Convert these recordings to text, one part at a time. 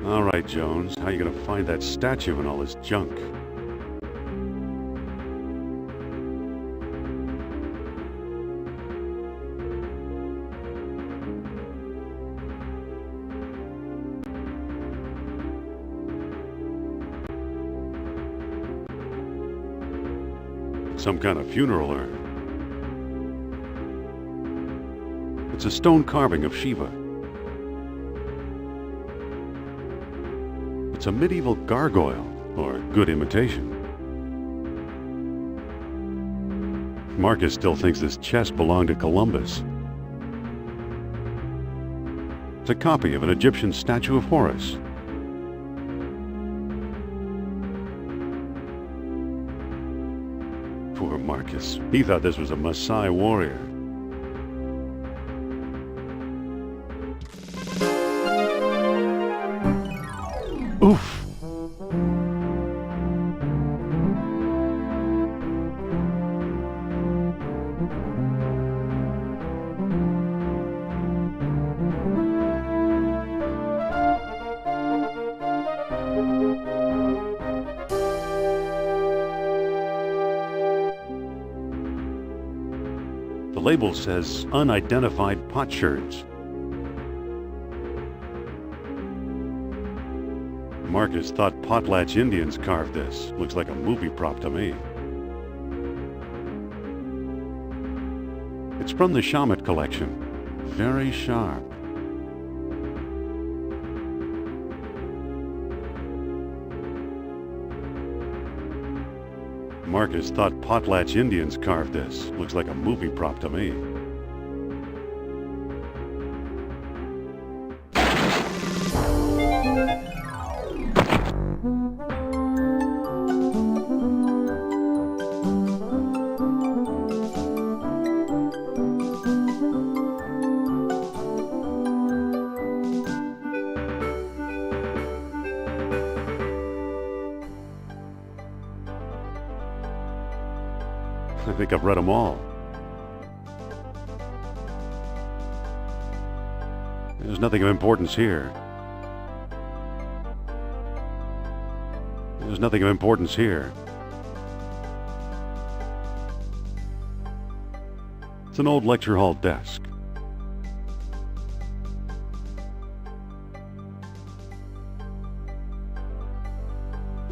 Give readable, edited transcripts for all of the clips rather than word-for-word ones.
All right, Jones, how you gonna find that statue and all this junk? Some kind of funeral urn. It's a stone carving of Shiva. It's a medieval gargoyle, or good imitation. Marcus still thinks this chest belonged to Columbus. It's a copy of an Egyptian statue of Horus. Poor Marcus. He thought this was a Maasai warrior. Oof! The label says unidentified potsherds. Marcus thought Potlatch Indians carved this. Looks like a movie prop to me. It's from the Shamet collection. Very sharp. Marcus thought Potlatch Indians carved this. Looks like a movie prop to me. I think I've read them all. There's nothing of importance here. There's nothing of importance here. It's an old lecture hall desk.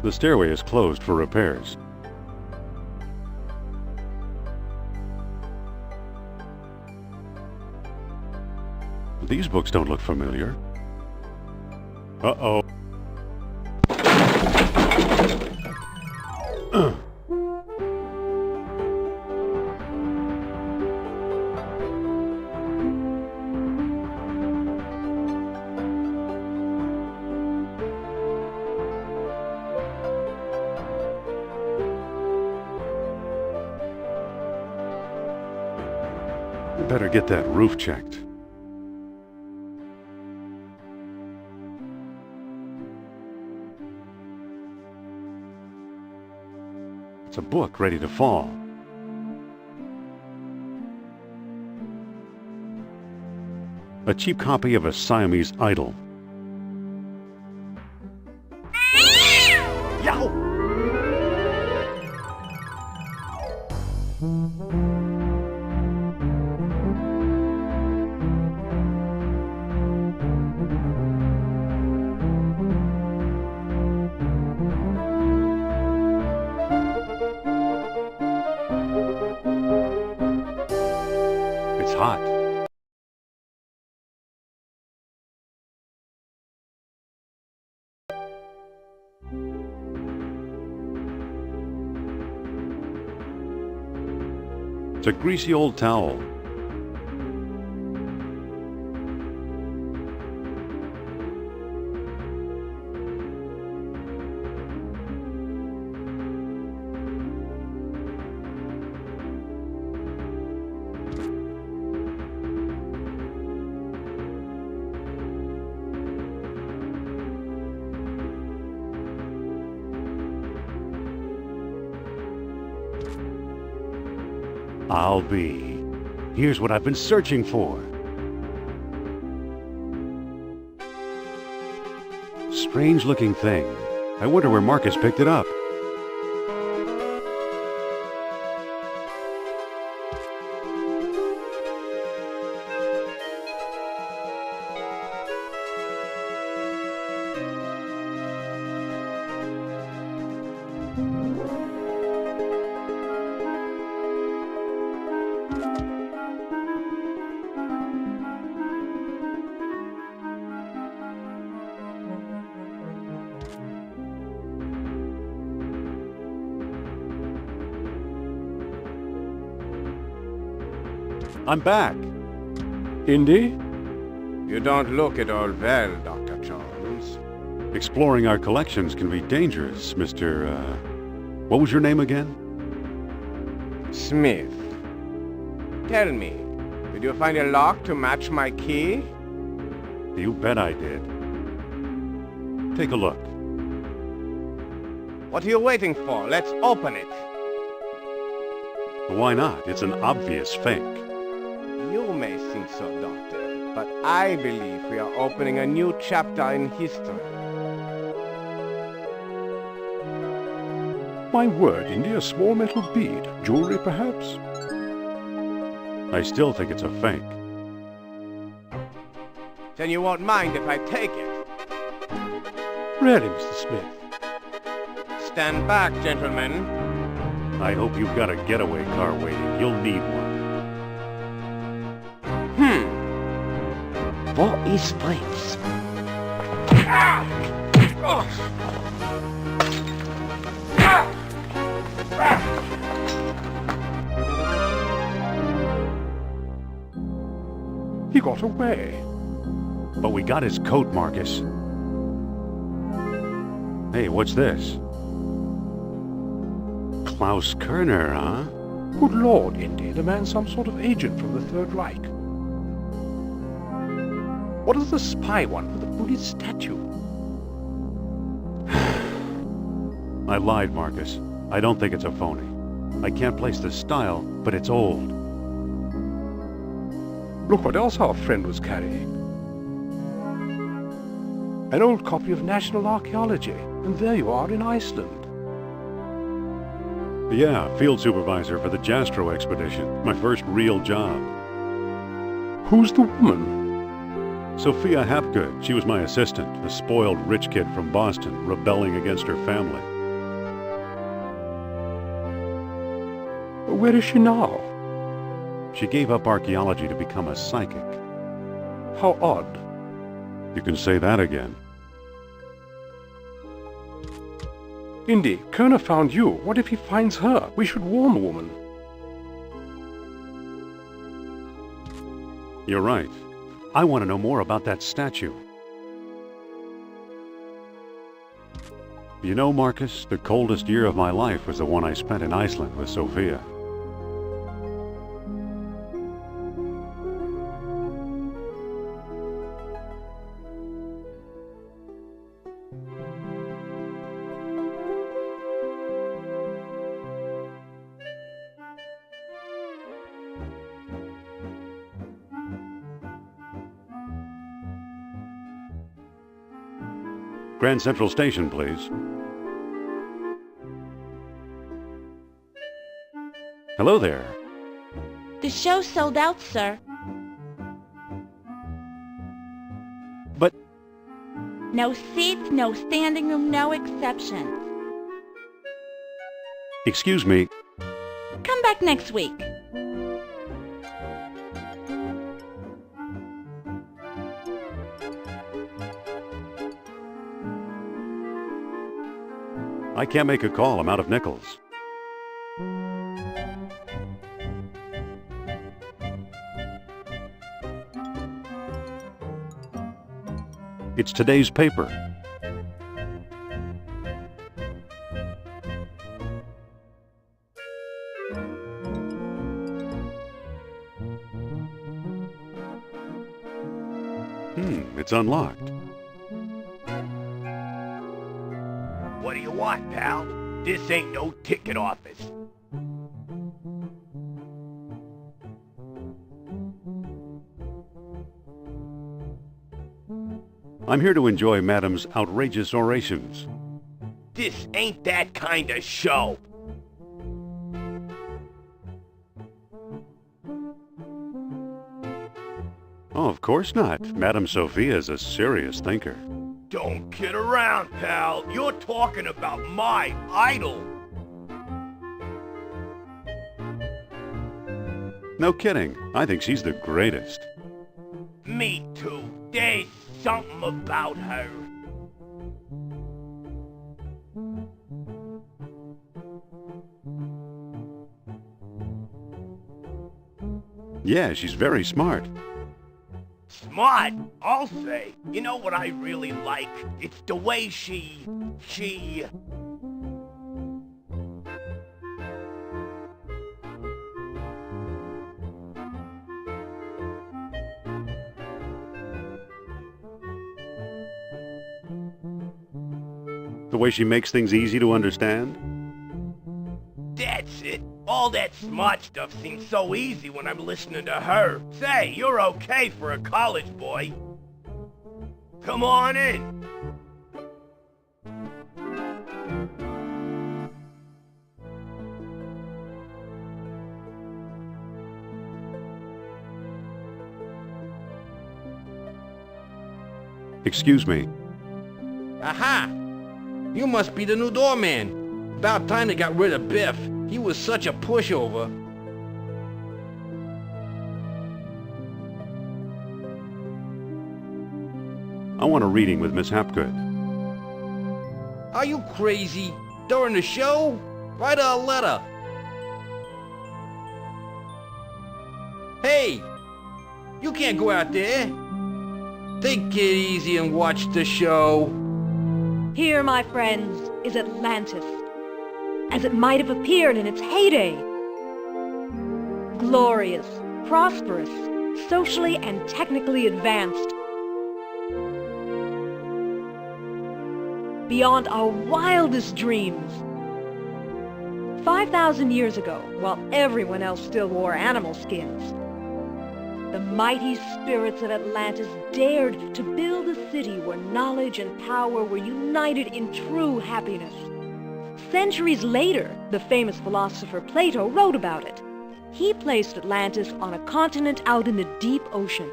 The stairway is closed for repairs. These books don't look familiar. Uh-oh. Better get that roof checked. It's a book ready to fall. A cheap copy of a Siamese idol. Yow! It's hot. It's a greasy old towel. I'll be. Here's what I've been searching for. Strange-looking thing. I wonder where Marcus picked it up. I'm back. Indy? You don't look at all well, Dr. Jones. Exploring our collections can be dangerous, Mr. What was your name again? Smith. Tell me, did you find a lock to match my key? You bet I did. Take a look. What are you waiting for? Let's open it. Why not? It's an obvious fake. You may think so, Doctor, but I believe we are opening a new chapter in history. My word, Indy, a small metal bead. Jewelry, perhaps? I still think it's a fake. Then you won't mind if I take it. Really, Mr. Smith? Stand back, gentlemen. I hope you've got a getaway car waiting. You'll need one. Wo ist Fritz? He got away. But we got his coat, Marcus. Hey, what's this? Klaus Kerner, huh? Good Lord, Indy, the man's some sort of agent from the Third Reich. What does the spy want with a Buddhist statue? I lied, Marcus. I don't think it's a phony. I can't place the style, but it's old. Look what else our friend was carrying. An old copy of National Archaeology. And there you are in Iceland. Yeah, field supervisor for the Jastro expedition. My first real job. Who's the woman? Sophia Hapgood. She was my assistant, a spoiled rich kid from Boston, rebelling against her family. Where is she now? She gave up archaeology to become a psychic. How odd. You can say that again. Indy, Kerner found you. What if he finds her? We should warn the woman. You're right. I want to know more about that statue. You know, Marcus, the coldest year of my life was the one I spent in Iceland with Sophia. Grand Central Station, please. Hello there. The show sold out, sir. But No seats, no standing room, no exceptions. excuse me, Come back next week. I can't make a call. I'm out of nickels. It's today's paper. It's unlocked. What do you want, pal? This ain't no ticket office. I'm here to enjoy Madam's outrageous orations. This ain't that kind of show. Oh, of course not. Madame Sophia is a serious thinker. Don't kid around, pal. You're talking about my idol. No kidding. I think she's the greatest. Me too. There's something about her. Yeah, she's very smart. Smart, I'll say. You know what I really like? It's the way she... The way she makes things easy to understand? That's it. All that smart stuff seems so easy when I'm listening to her. Say, you're okay for a college boy. Come on in. Excuse me. Aha! You must be the new doorman. About time they got rid of Biff. He was such a pushover. I want a reading with Miss Hapgood. Are you crazy? During the show? Write her a letter. Hey! You can't go out there. Take it easy and watch the show. Here, my friends, is Atlantis, as it might have appeared in its heyday. Glorious, prosperous, socially and technically advanced. Beyond our wildest dreams. 5,000 years ago, while everyone else still wore animal skins, the mighty spirits of Atlantis dared to build a city where knowledge and power were united in true happiness. Centuries later, the famous philosopher Plato wrote about it. He placed Atlantis on a continent out in the deep ocean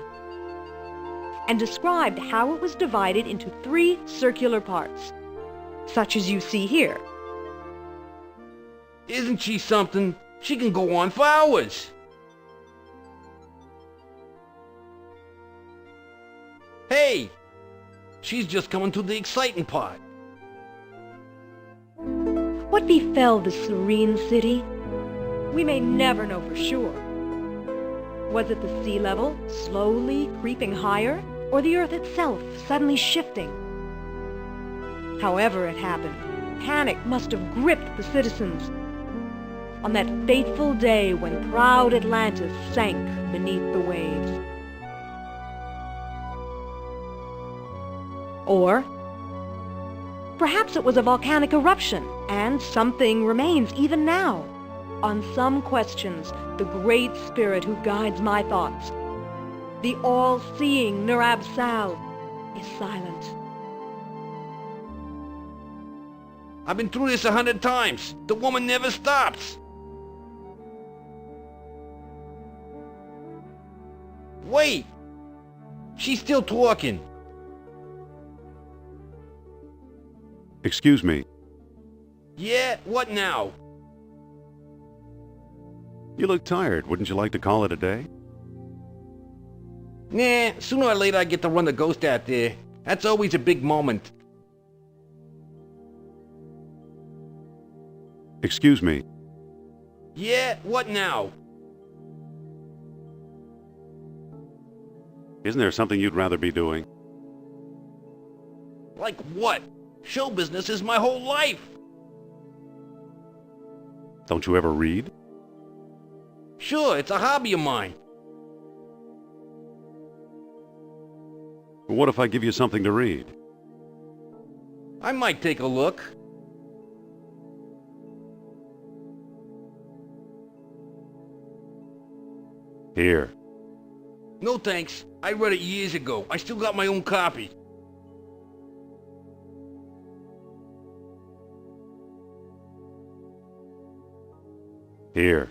and described how it was divided into 3 circular parts, such as you see here. Isn't she something? She can go on for hours. Hey! She's just coming to the exciting part. What befell the serene city? We may never know for sure. Was it the sea level slowly creeping higher, or the earth itself suddenly shifting? However it happened, panic must have gripped the citizens on that fateful day when proud Atlantis sank beneath the waves. Or perhaps it was a volcanic eruption, and something remains even now. On some questions, the great spirit who guides my thoughts, the all-seeing Nurab Sal, is silent. I've been through this 100 times. The woman never stops. Wait! She's still talking. Excuse me. Yeah, what now? You look tired. Wouldn't you like to call it a day? Nah, sooner or later I get to run the ghost out there. That's always a big moment. Excuse me. Yeah, what now? Isn't there something you'd rather be doing? Like what? Show business is my whole life. Don't you ever read? Sure, it's a hobby of mine. What if I give you something to read? I might take a look. Here. No thanks. I read it years ago. I still got my own copy. Here.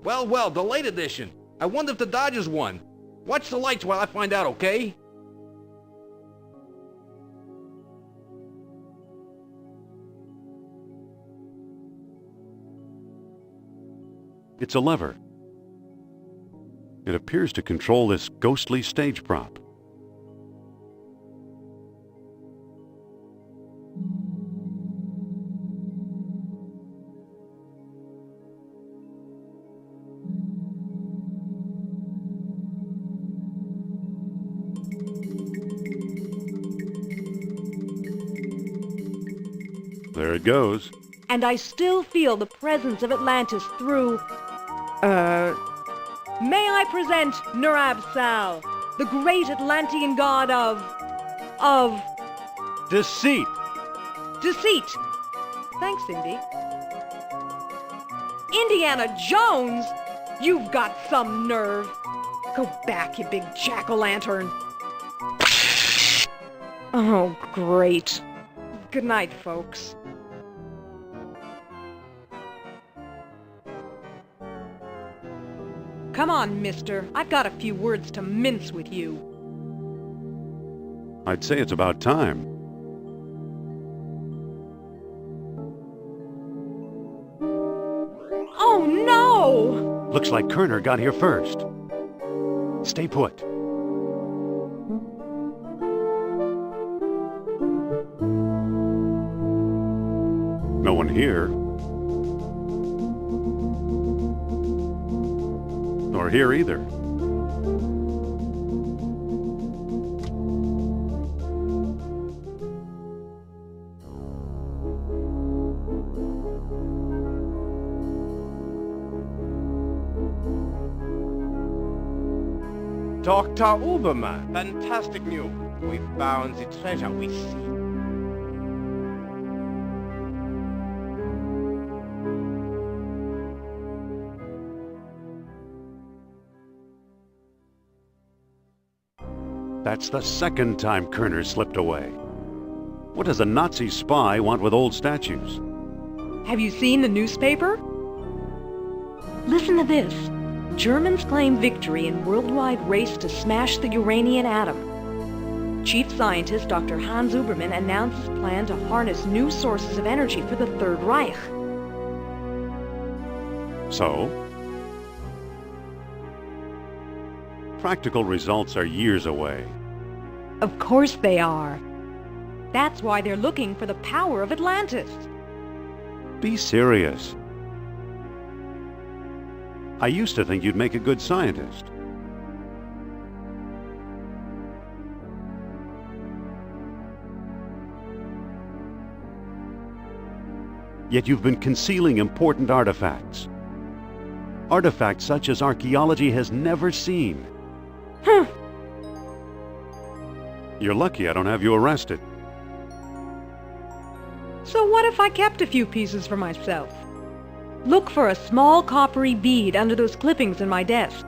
Well, well, the late edition. I wonder if the Dodgers won. Watch the lights while I find out, okay? It's a lever. It appears to control this ghostly stage prop. There it goes. And I still feel the presence of Atlantis through... May I present Nurab Sal, the great Atlantean god of Deceit! deceit. Thanks, Indy. Indiana Jones? You've got some nerve. Go back, you big jack-o'-lantern. Oh, great. Good night, folks. Come on, mister. I've got a few words to mince with you. I'd say it's about time. Oh, no! Looks like Kerner got here first. Stay put. No one here. Nor here either. Dr. Uberman, fantastic news. We found the treasure we seek. That's the second time Kerner slipped away. What does a Nazi spy want with old statues? Have you seen the newspaper? Listen to this. Germans claim victory in worldwide race to smash the uranium atom. Chief scientist Dr. Hans Uberman announces plan to harness new sources of energy for the Third Reich. So? Practical results are years away. Of course they are. That's why they're looking for the power of Atlantis. Be serious. I used to think you'd make a good scientist. Yet you've been concealing important artifacts. Artifacts such as archaeology has never seen. Huh. You're lucky I don't have you arrested. So what if I kept a few pieces for myself? Look for a small coppery bead under those clippings in my desk.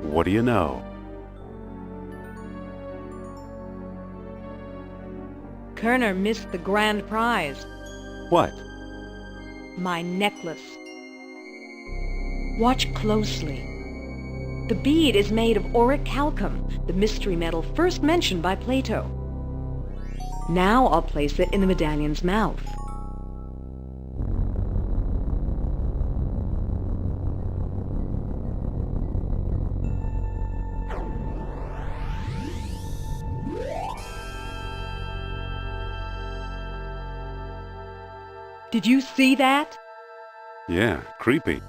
What do you know? Kerner missed the grand prize. What? My necklace. Watch closely. The bead is made of orichalcum, the mystery metal first mentioned by Plato. Now I'll place it in the medallion's mouth. Did you see that? Yeah, creepy.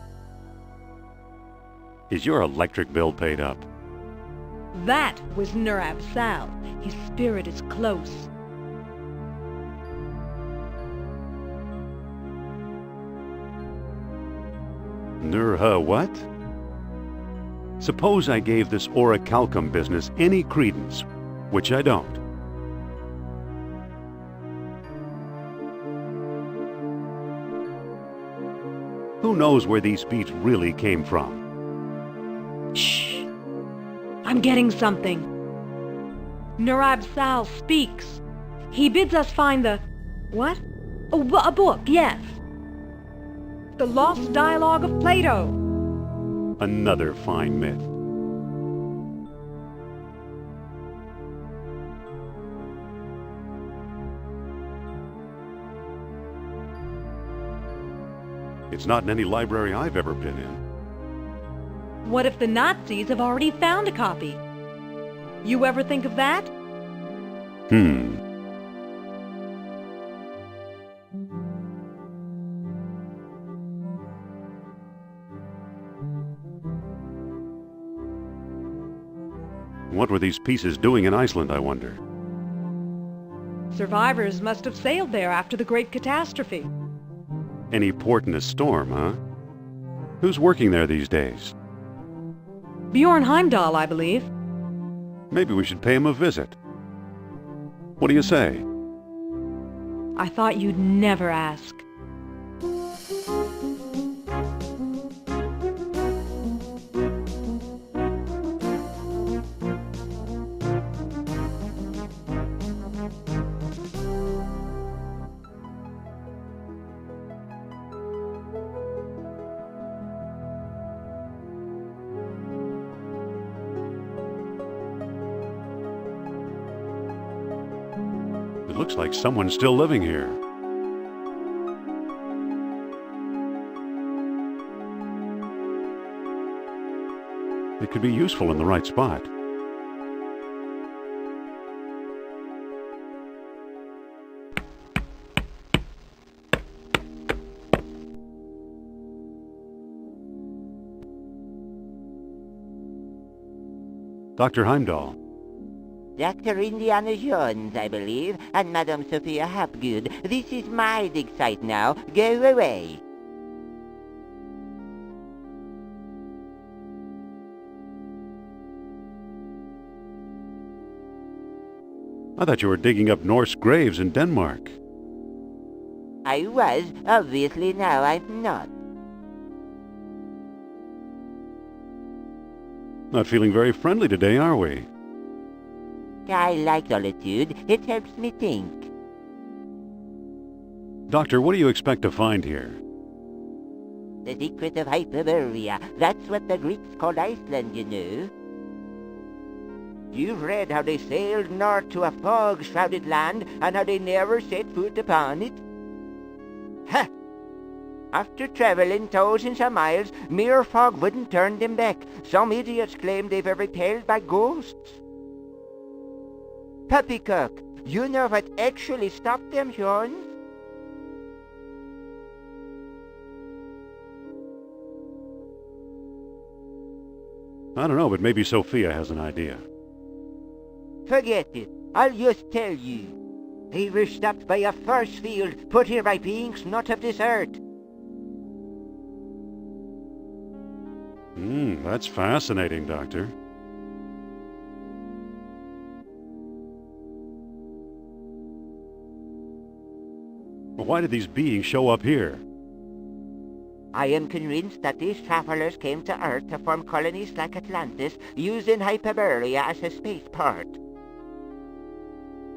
Is your electric bill paid up? That was Nurab Sal. His spirit is close. What? Suppose I gave this orichalcum business any credence, which I don't. Who knows where these beads really came from? Shh! I'm getting something. Nurab Sal speaks. He bids us find the... what? Oh, a book, yes. The Lost Dialogue of Plato. Another fine myth. It's not in any library I've ever been in. What if the Nazis have already found a copy? You ever think of that? What were these pieces doing in Iceland, I wonder? Survivors must have sailed there after the Great Catastrophe. Any port in a storm, huh? Who's working there these days? Bjorn Heimdall, I believe. Maybe we should pay him a visit. What do you say? I thought you'd never ask. It looks like someone's still living here. It could be useful in the right spot. Dr. Heimdall. Dr. Indiana Jones, I believe, and Madame Sophia Hapgood. This is my dig site now. Go away. I thought you were digging up Norse graves in Denmark. I was. Obviously now I'm not. Not feeling very friendly today, are we? I like solitude. It helps me think. Doctor, what do you expect to find here? The secret of Hyperborea. That's what the Greeks called Iceland, you know. You've read how they sailed north to a fog-shrouded land and how they never set foot upon it? Ha! After traveling thousands of miles, mere fog wouldn't turn them back. Some idiots claim they were repelled by ghosts. Poppycock, you know what actually stopped them, Jones? I don't know, but maybe Sophia has an idea. Forget it. I'll just tell you. They were stopped by a force field put here by beings not of this earth. That's fascinating, Doctor. But why did these beings show up here? I am convinced that these travelers came to Earth to form colonies like Atlantis, using Hyperborea as a spaceport.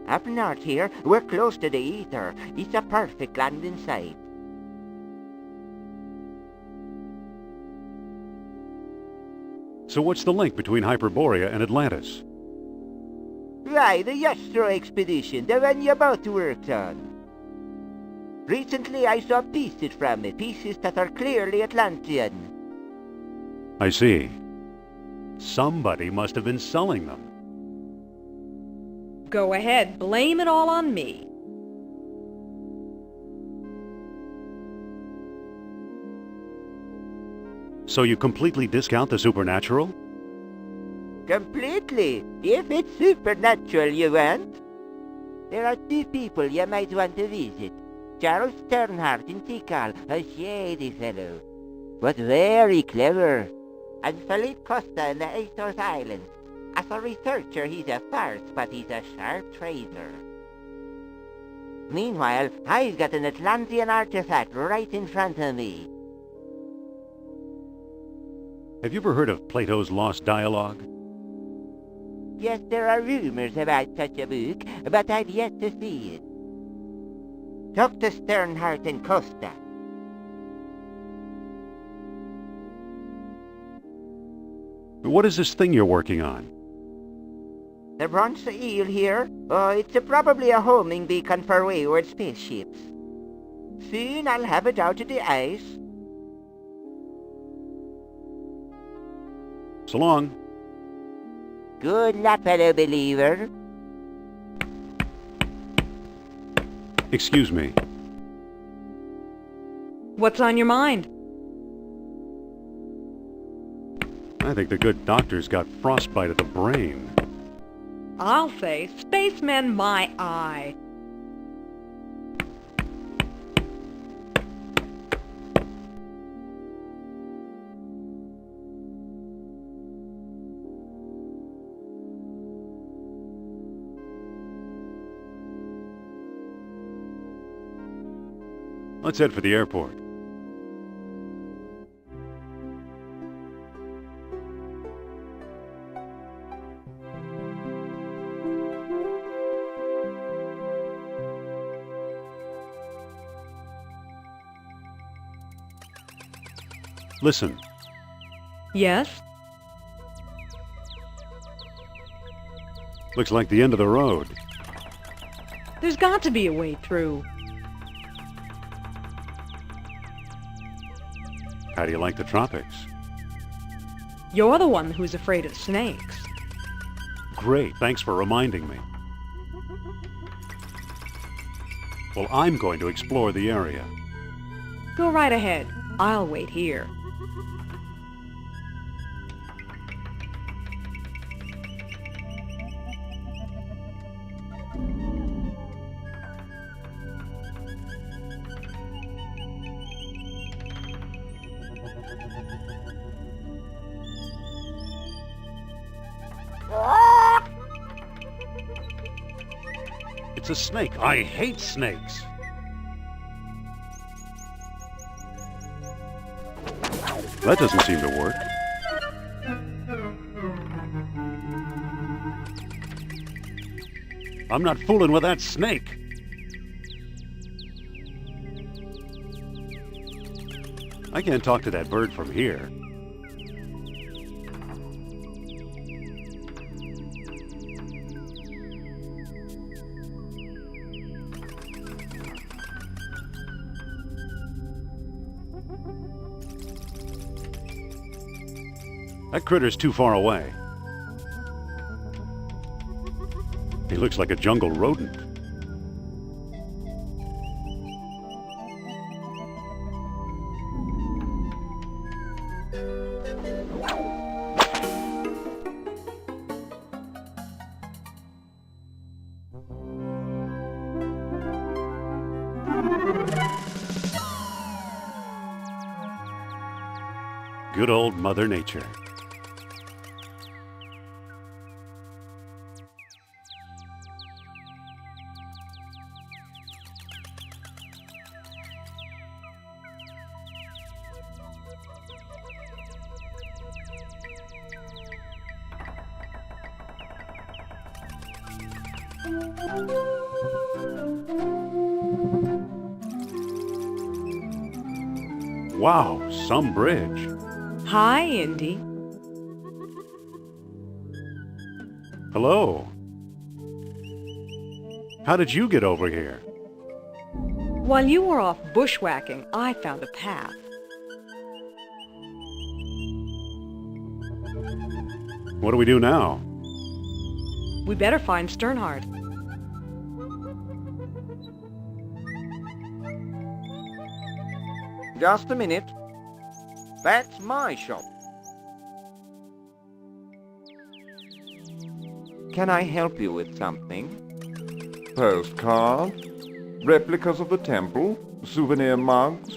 Up north here, we're close to the ether. It's a perfect landing site. So what's the link between Hyperborea and Atlantis? Why, the Yastro expedition, the one you both worked on. Recently I saw pieces from it, pieces that are clearly Atlantean. I see. Somebody must have been selling them. Go ahead, blame it all on me. So you completely discount the supernatural? Completely. If it's supernatural you want. There are two people you might want to visit. Charles Sternhardt in Tikal, a shady fellow, but very clever. And Philippe Costa in the Azores Islands. As a researcher, he's a farce, but he's a sharp trader. Meanwhile, I've got an Atlantean artifact right in front of me. Have you ever heard of Plato's Lost Dialogue? Yes, there are rumors about such a book, but I've yet to see it. Talk to Sternhardt and Costa. What is this thing you're working on? The bronze eel here? It's probably a homing beacon for wayward spaceships. Soon I'll have it out of the ice. So long. Good luck, fellow believer. Excuse me. What's on your mind? I think the good doctor's got frostbite of the brain. I'll say, spacemen my eye. Let's head for the airport. Listen, Yes? looks like the end of the road. There's got to be a way through. How do you like the tropics? You're the one who's afraid of snakes. Great, thanks for reminding me. Well, I'm going to explore the area. Go right ahead. I'll wait here. It's a snake. I hate snakes. That doesn't seem to work. I'm not fooling with that snake. I can't talk to that bird from here. That critter's too far away. He looks like a jungle rodent. Good old Mother Nature. Wow, some bridge. Hi, Indy. Hello. How did you get over here? While you were off bushwhacking, I found a path. What do we do now? We better find Sternhardt. Just a minute. That's my shop. Can I help you with something? Postcards, replicas of the temple, souvenir mugs.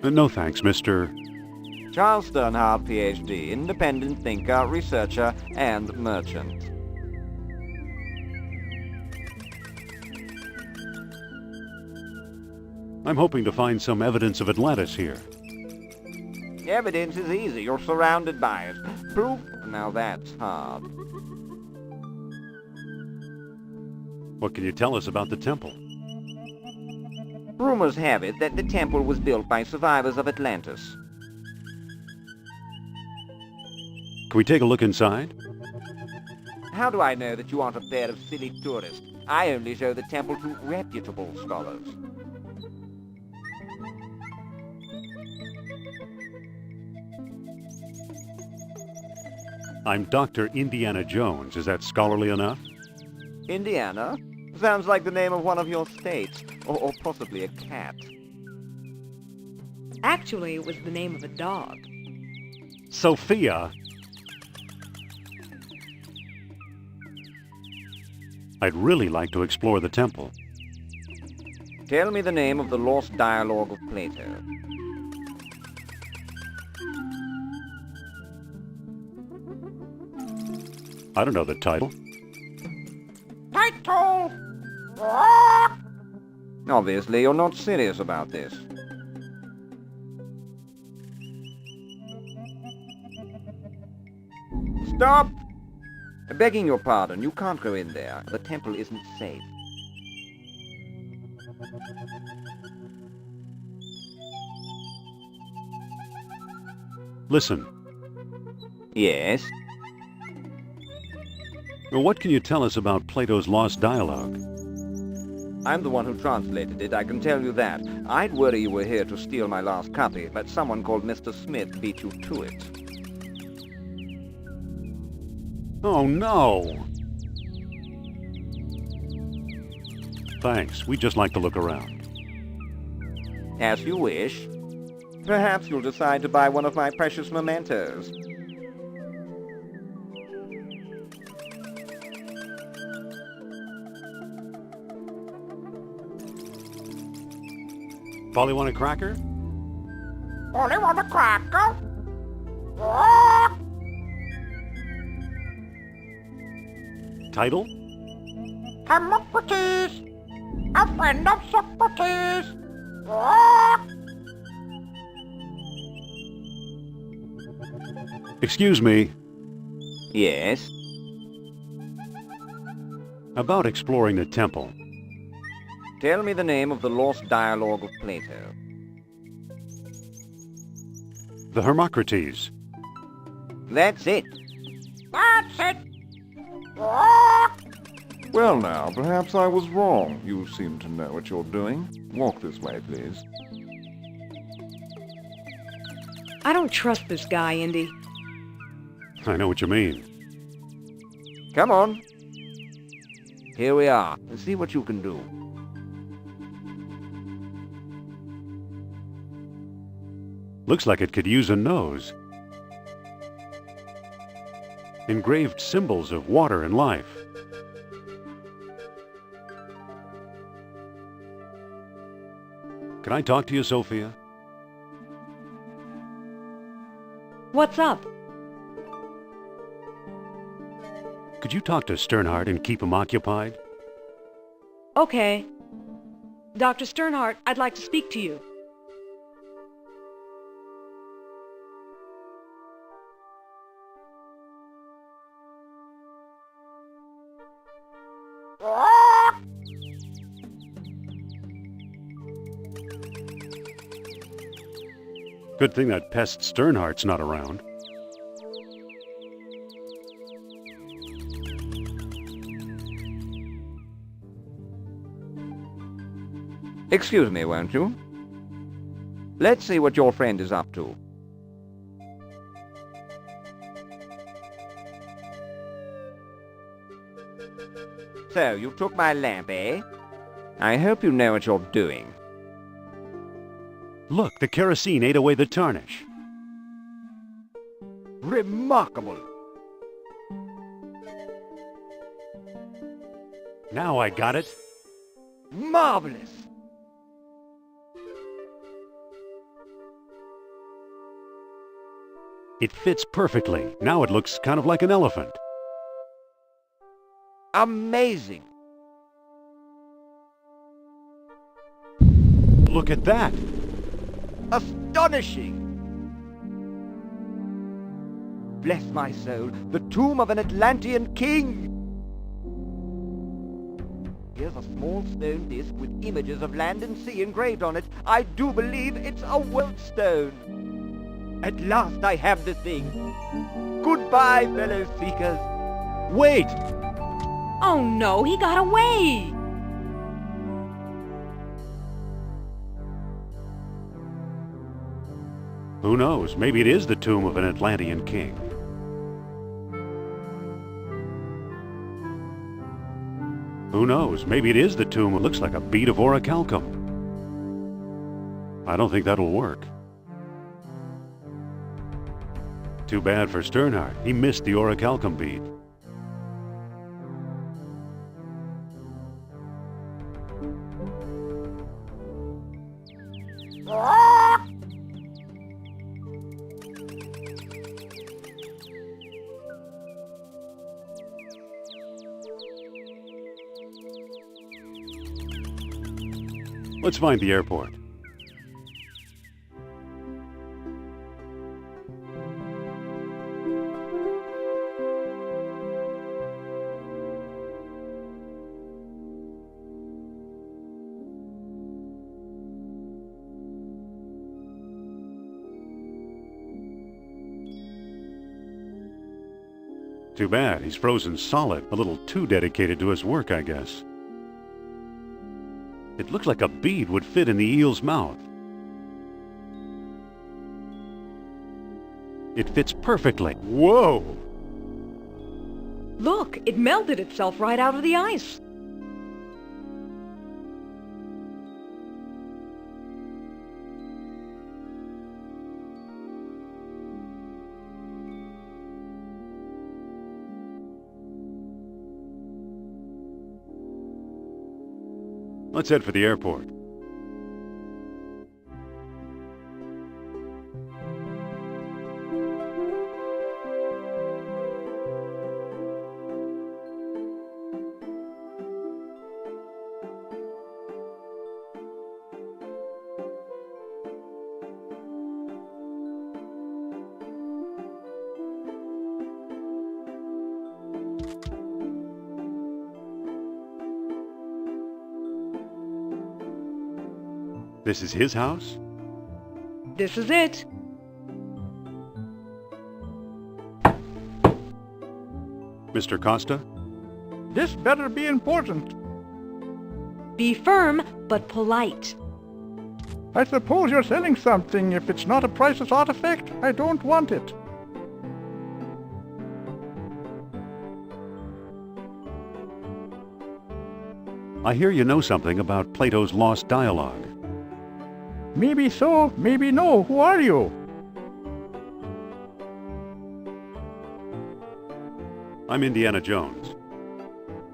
No thanks, Mr. Charles Sternhardt, PhD, independent thinker, researcher, and merchant. I'm hoping to find some evidence of Atlantis here. Evidence is easy. You're surrounded by it. Proof? Now that's hard. What can you tell us about the temple? Rumors have it that the temple was built by survivors of Atlantis. Can we take a look inside? How do I know that you aren't a pair of silly tourists? I only show the temple to reputable scholars. I'm Dr. Indiana Jones. Is that scholarly enough? Indiana? Sounds like the name of one of your states, or possibly a cat. Actually, it was the name of a dog. Sophia! I'd really like to explore the temple. Tell me the name of the lost dialogue of Plato. I don't know the title. Title! Obviously, you're not serious about this. Stop! Begging your pardon, you can't go in there. The temple isn't safe. Listen. Yes? What can you tell us about Plato's lost dialogue? I'm the one who translated it, I can tell you that. I'd worry you were here to steal my last copy, but someone called Mr. Smith beat you to it. Oh, no! Thanks. We'd just like to look around. As you wish. Perhaps you'll decide to buy one of my precious mementos. Polly want a cracker? Only want a cracker? Title? Hippocrates! A friend of Socrates! Excuse me. Yes? About exploring the temple. Tell me the name of the lost dialogue of Plato. The Hermocrates. That's it. That's it! Well now, perhaps I was wrong. You seem to know what you're doing. Walk this way, please. I don't trust this guy, Indy. I know what you mean. Come on. Here we are. Let's see what you can do. Looks like it could use a nose. Engraved symbols of water and life. Can I talk to you, Sophia? What's up? Could you talk to Sternhardt and keep him occupied? Okay. Dr. Sternhardt, I'd like to speak to you. Good thing that pest Sternhardt's not around. Excuse me, won't you? Let's see what your friend is up to. So, you took my lamp, eh? I hope you know what you're doing. Look, the kerosene ate away the tarnish. Remarkable! Now I got it. Marvelous! It fits perfectly. Now it looks kind of like an elephant. Amazing! Look at that! Astonishing! bless my soul, the tomb of an Atlantean king! Here's a small stone disc with images of land and sea engraved on it. I do believe it's a world stone. At last I have the thing. Goodbye, fellow seekers. Wait! Oh no, he got away! Who knows? Maybe it is the tomb of an Atlantean king. Who knows? Maybe it is the tomb that looks like a bead of orichalcum. I don't think that'll work. Too bad for Sternhardt. He missed the orichalcum bead. Let's find the airport. Too bad, he's frozen solid, a little too dedicated to his work, I guess. It looked like a bead would fit in the eel's mouth. It fits perfectly. Whoa! Look, it melted itself right out of the ice. Let's head for the airport. This is his house? This is it. Mr. Costa? This better be important. Be firm, but polite. I suppose you're selling something. If it's not a priceless artifact, I don't want it. I hear you know something about Plato's lost dialogue. Maybe so, maybe no. Who are you? I'm Indiana Jones.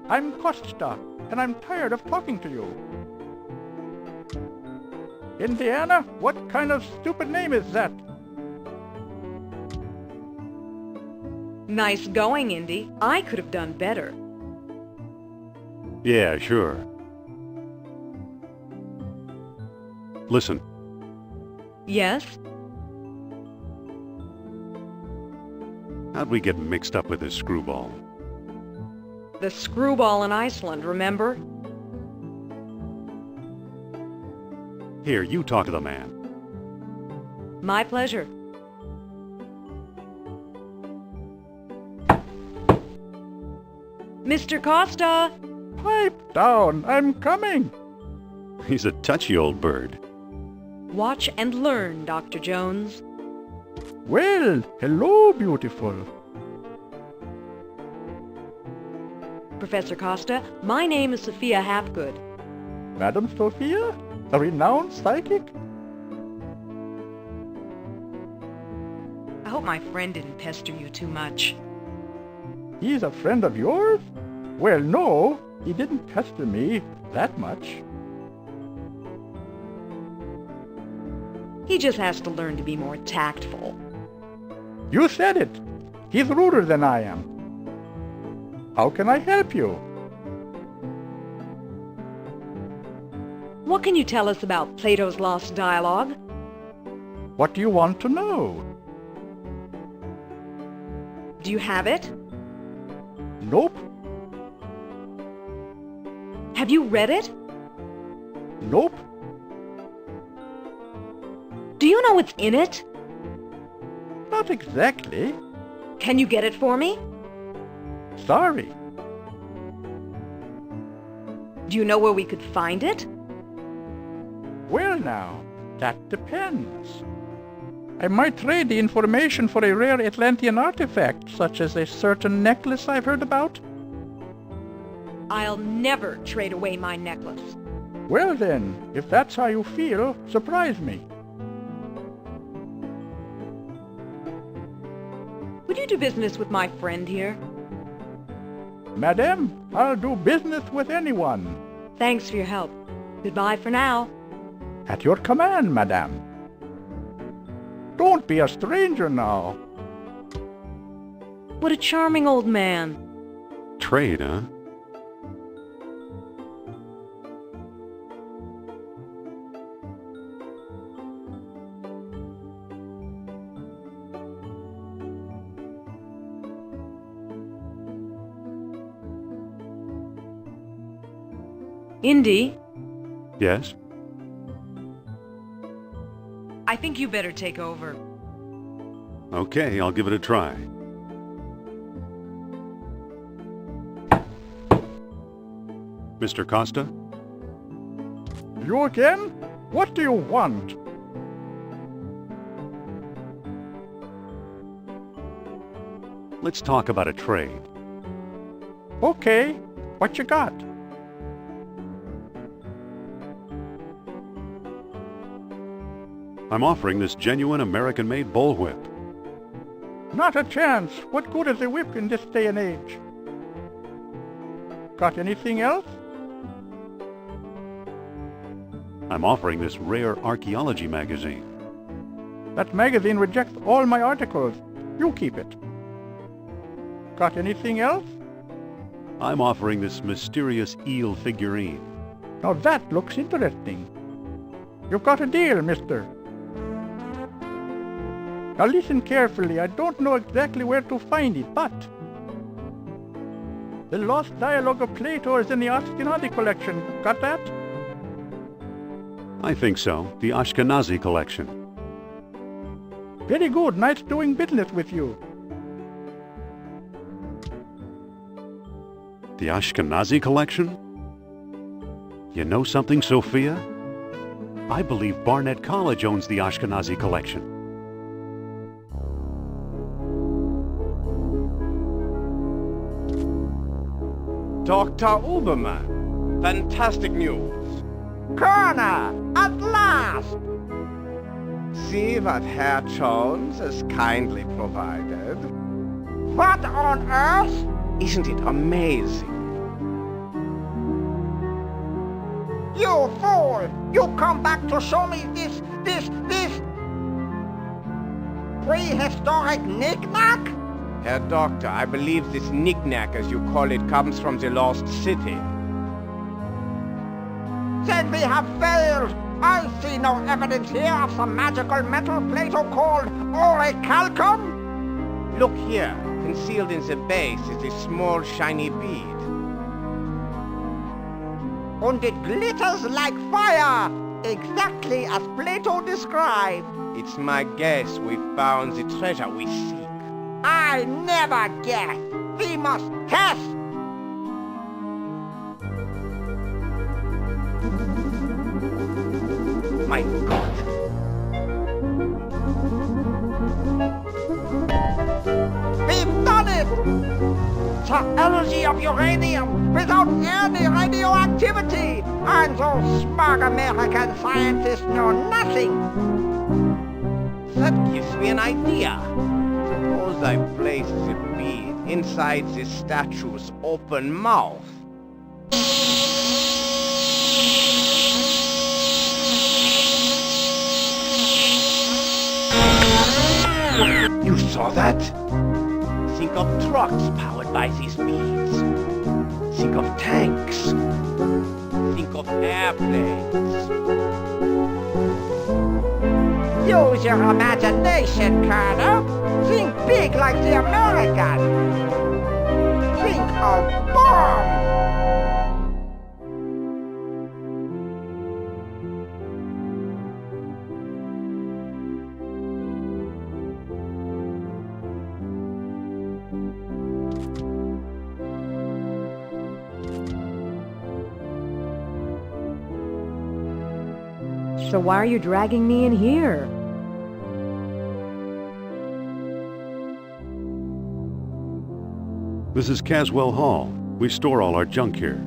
I'm Costa, and I'm tired of talking to you. Indiana? What kind of stupid name is that? Nice going, Indy. I could have done better. Yeah, sure. Listen. Yes? How'd we get mixed up with this screwball? The screwball in Iceland, remember? Here, you talk to the man. My pleasure. Mr. Costa! Pipe down, I'm coming. He's a touchy old bird. Watch and learn, Dr. Jones. Well, hello, beautiful. Professor Costa, my name is Sophia Hapgood. Madam Sophia? A renowned psychic? I hope my friend didn't pester you too much. He's a friend of yours? Well, no, he didn't pester me that much. He just has to learn to be more tactful. You said it. He's ruder than I am. How can I help you? What can you tell us about Plato's lost dialogue? What do you want to know? you have it? Nope. Have you read it? Nope. Do you know what's in it? Not exactly. Can you get it for me? Sorry. Do you know where we could find it? Well now, that depends. I might trade the information for a rare Atlantean artifact, such as a certain necklace I've heard about. I'll never trade away my necklace. Well then, if that's how you feel, surprise me. Would you do business with my friend here? Madame, I'll do business with anyone. Thanks for your help. Goodbye for now. At your command, madame. Don't be a stranger now. What a charming old man. Trade, huh? Indy, Yes? I think you better take over. Okay, I'll give it a try. Mr. Costa? You again? What do you want? Let's talk about a trade. Okay, what you got? I'm offering this genuine American-made bullwhip. Not a chance. What good is a whip in this day and age? Got anything else? I'm offering this rare archaeology magazine. That magazine rejects all my articles. You keep it. Got anything else? I'm offering this mysterious eel figurine. Now that looks interesting. You've got a deal, mister. Now listen carefully. I don't know exactly where to find it, but the lost dialogue of Plato is in the Ashkenazi collection. Got that? I think so. The Ashkenazi collection. Very good. Nice doing business with you. The Ashkenazi collection? You know something, Sophia? I believe Barnett College owns the Ashkenazi collection. Dr. Uberman, fantastic news. Colonel, at last! See what Herr Jones has kindly provided. What on earth? Isn't it amazing? You fool! You come back to show me this prehistoric knick-knack? Herr Doctor, I believe this knick-knack, as you call it, comes from the lost city. Then we have failed. I see no evidence here of some magical metal Plato called orichalcum. Look here. Concealed in the base is a small shiny bead. And it glitters like fire, exactly as Plato described. It's my guess we found the treasure we seek. I never guess. We must test. My God. We've done it! The energy of uranium without any radioactivity! And those smart American scientists know nothing! That gives me an idea. Suppose I place the bead inside the statue's open mouth. You saw that? Think of trucks powered by these beads. Think of tanks. Think of airplanes. Use your imagination, Colonel. Think Speak like the American. Think of bombs. So why are you dragging me in here? This is Caswell Hall. We store all our junk here.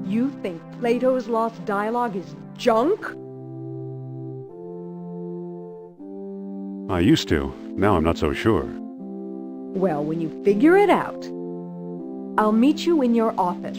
You think Plato's Lost Dialogue is junk? I used to. Now I'm not so sure. Well, when you figure it out, I'll meet you in your office.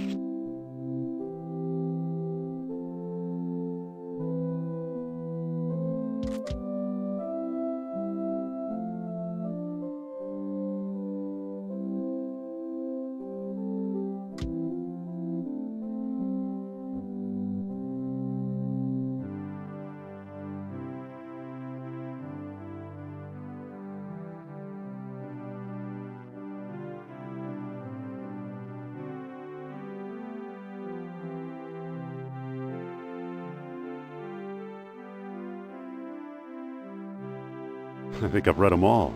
I think I've read them all.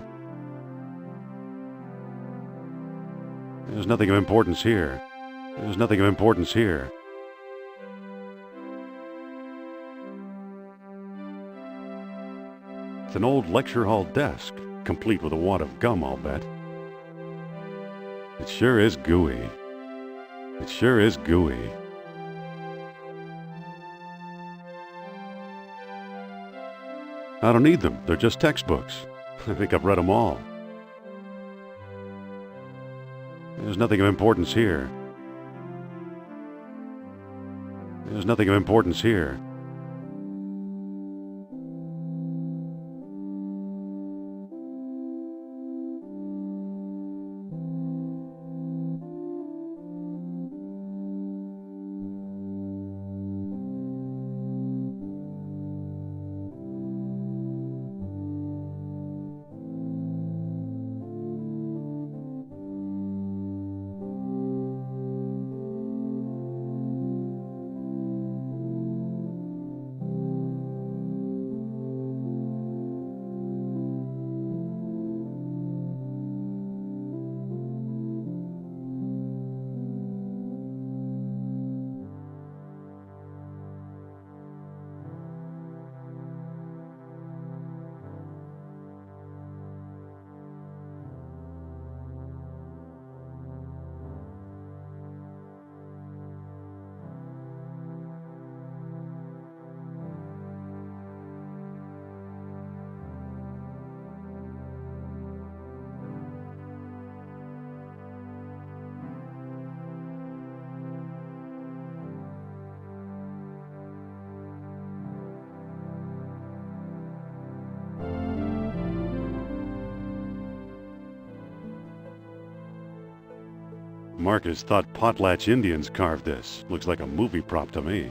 There's nothing of importance here. There's nothing of importance here. It's an old lecture hall desk, complete with a wad of gum, I'll bet. It sure is gooey. It sure is gooey. I don't need them. They're just textbooks. I think I've read them all. There's nothing of importance here. There's nothing of importance here. Marcus thought Potlatch Indians carved this. Looks like a movie prop to me.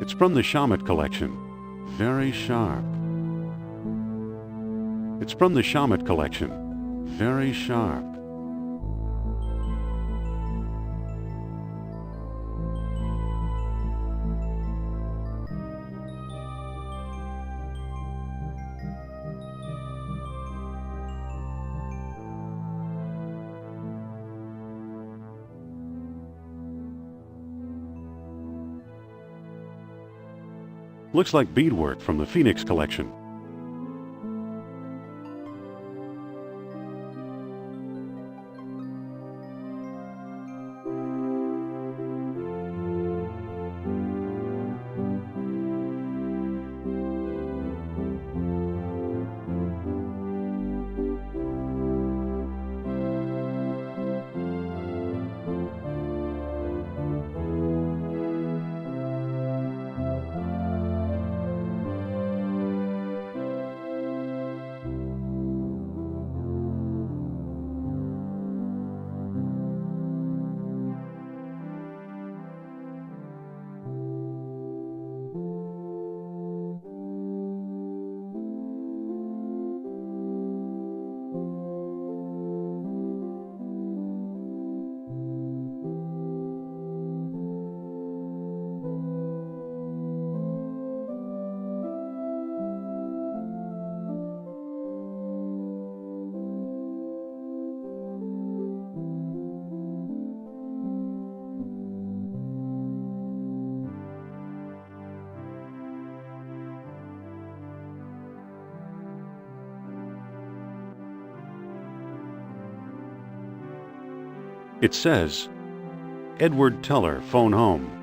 It's from the Shamet collection. Very sharp. It's from the Shamet collection. Very sharp. Looks like beadwork from the Phoenix collection. It says, Edward Teller, phone home.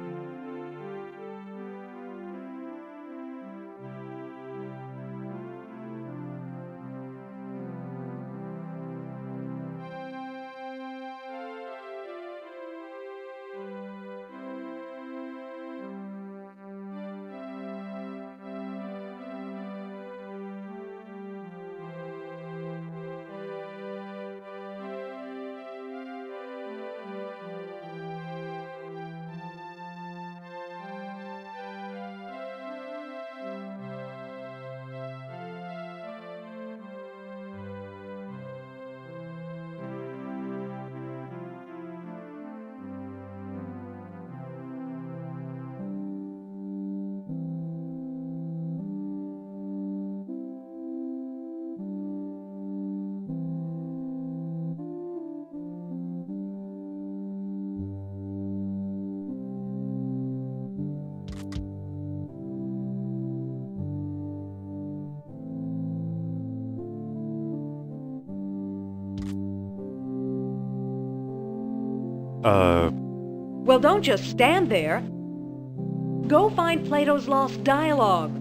Well, don't just stand there. Go find Plato's lost dialogue.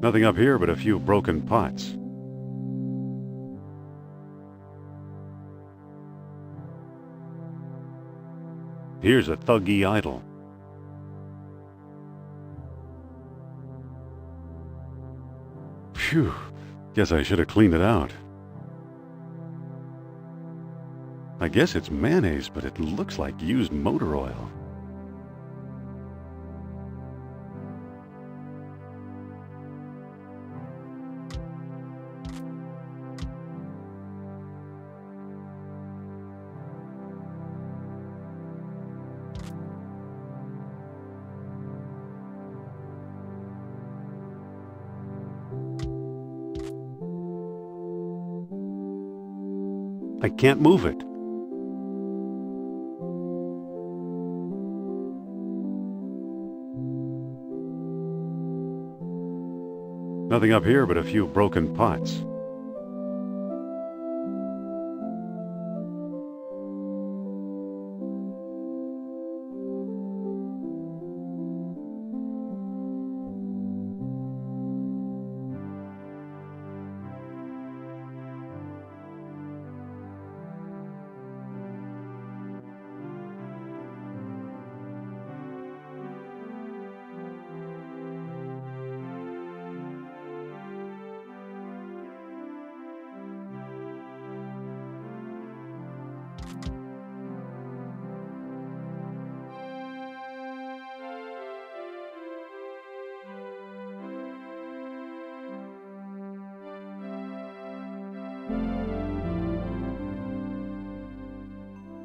Nothing up here but a few broken pots. Here's a thuggy idol. Phew, guess I should have cleaned it out. I guess it's mayonnaise, but it looks like used motor oil. I can't move it. Nothing up here but a few broken pots.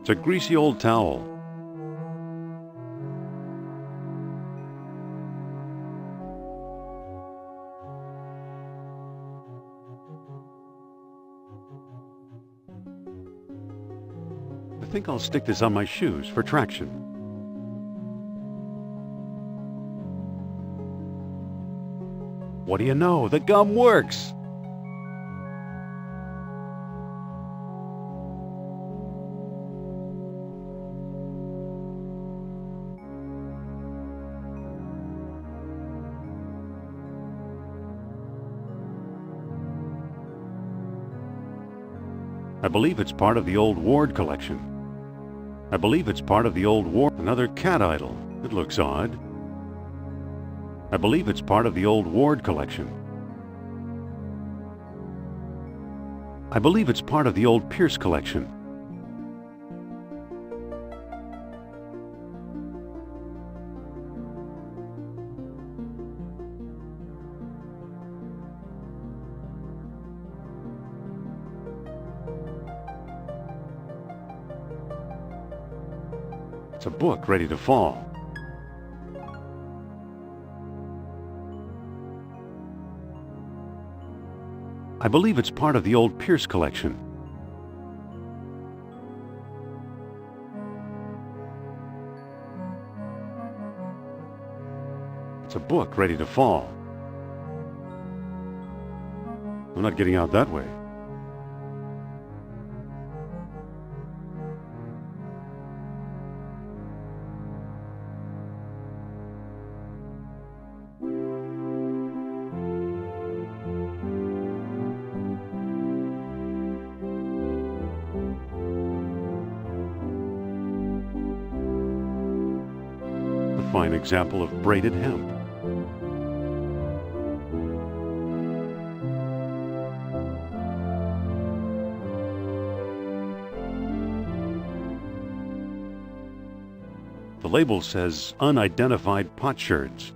It's a greasy old towel. I think I'll stick this on my shoes for traction. What do you know? The gum works! I believe it's part of the old Ward collection. I believe it's part of the old Ward. Another cat idol. It looks odd. I believe it's part of the old Ward collection. I believe it's part of the old Pierce collection. It's a book ready to fall. I believe it's part of the old Pierce collection. It's a book ready to fall. I'm not getting out that way. A fine example of braided hemp. The label says unidentified potsherds.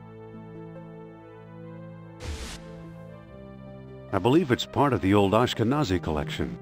I believe it's part of the old Ashkenazi collection.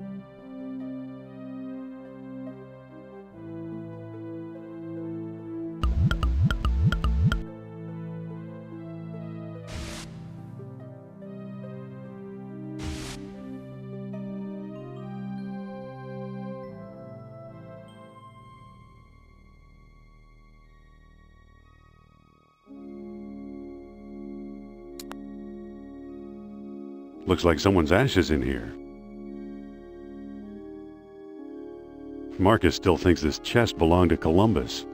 Looks like someone's ashes in here. Marcus still thinks this chest belonged to Columbus.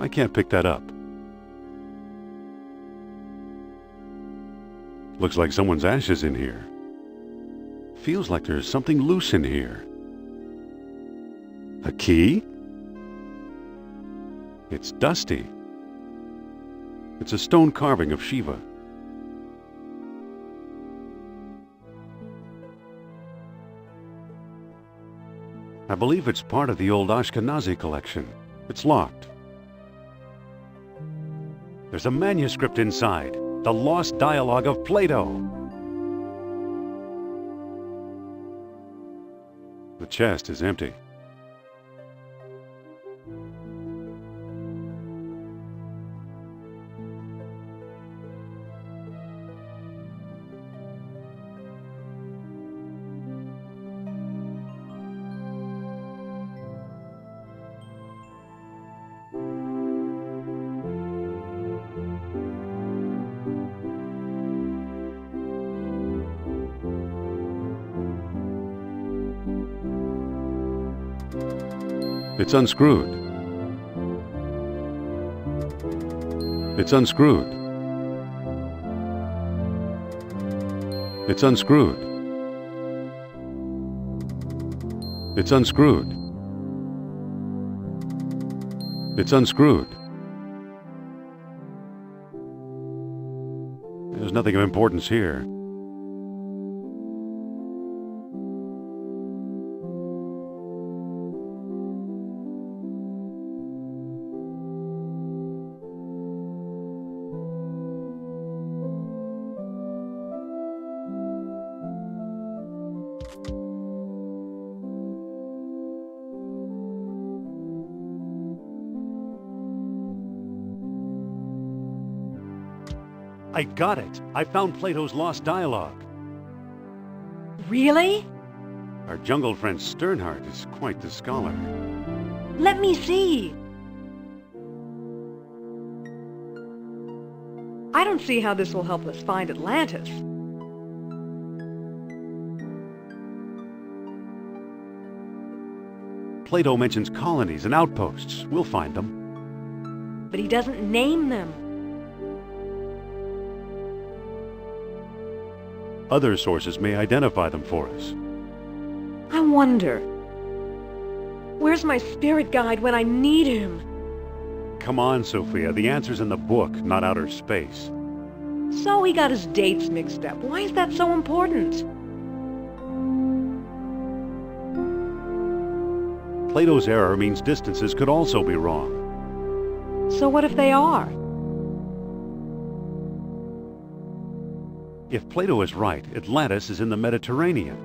I can't pick that up. Looks like someone's ashes in here. Feels like there's something loose in here. A key? It's dusty. It's a stone carving of Shiva. I believe it's part of the old Ashkenazi collection. It's locked. There's a manuscript inside. The lost dialogue of Plato. The chest is empty. It's unscrewed. It's unscrewed. It's unscrewed. It's unscrewed. It's unscrewed. There's nothing of importance here. I got it. I found Plato's lost dialogue. Really? Our jungle friend Sternhardt is quite the scholar. Let me see. I don't see how this will help us find Atlantis. Plato mentions colonies and outposts. We'll find them. But he doesn't name them. Other sources may identify them for us. I wonder, where's my spirit guide when I need him? Come on, Sophia. The answer's in the book, not outer space. So he got his dates mixed up. Why is that so important? Plato's error means distances could also be wrong. So what if they are? If Plato is right, Atlantis is in the Mediterranean.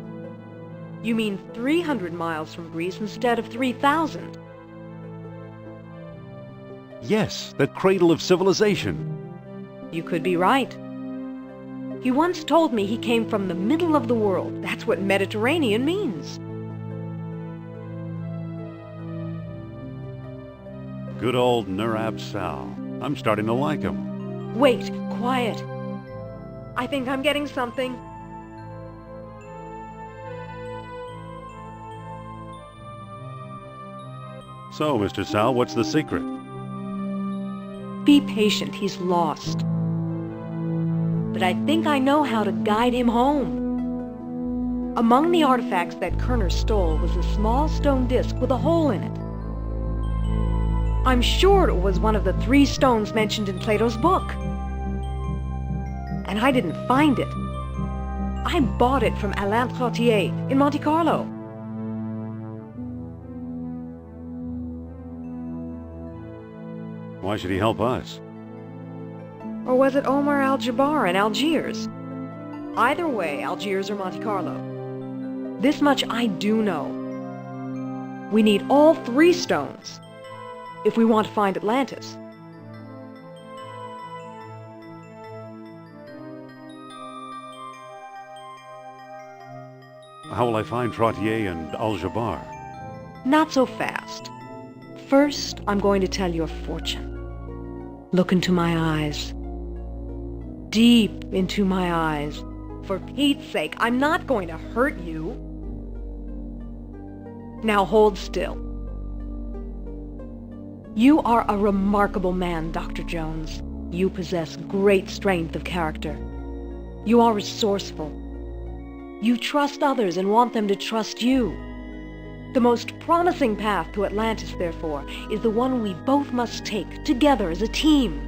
You mean 300 miles from Greece instead of 3,000? Yes, the cradle of civilization. You could be right. He once told me he came from the middle of the world. That's what Mediterranean means. Good old Nurab Sal. I'm starting to like him. Wait, quiet. I think I'm getting something. So, Mr. Sal, what's the secret? Be patient, he's lost. But I think I know how to guide him home. Among the artifacts that Kerner stole was a small stone disc with a hole in it. I'm sure it was one of the 3 stones mentioned in Plato's book. And I didn't find it. I bought it from Alain Trottier in Monte Carlo. Why should he help us? Or was it Omar Al-Jabbar in Algiers? Either way, Algiers or Monte Carlo. This much I do know. We need all 3 stones if we want to find Atlantis. How will I find Trottier and Al-Jabbar? Not so fast. First, I'm going to tell your fortune. Look into my eyes. Deep into my eyes. For Pete's sake, I'm not going to hurt you. Now hold still. You are a remarkable man, Dr. Jones. You possess great strength of character. You are resourceful. You trust others and want them to trust you. The most promising path to Atlantis, therefore, is the one we both must take together as a team.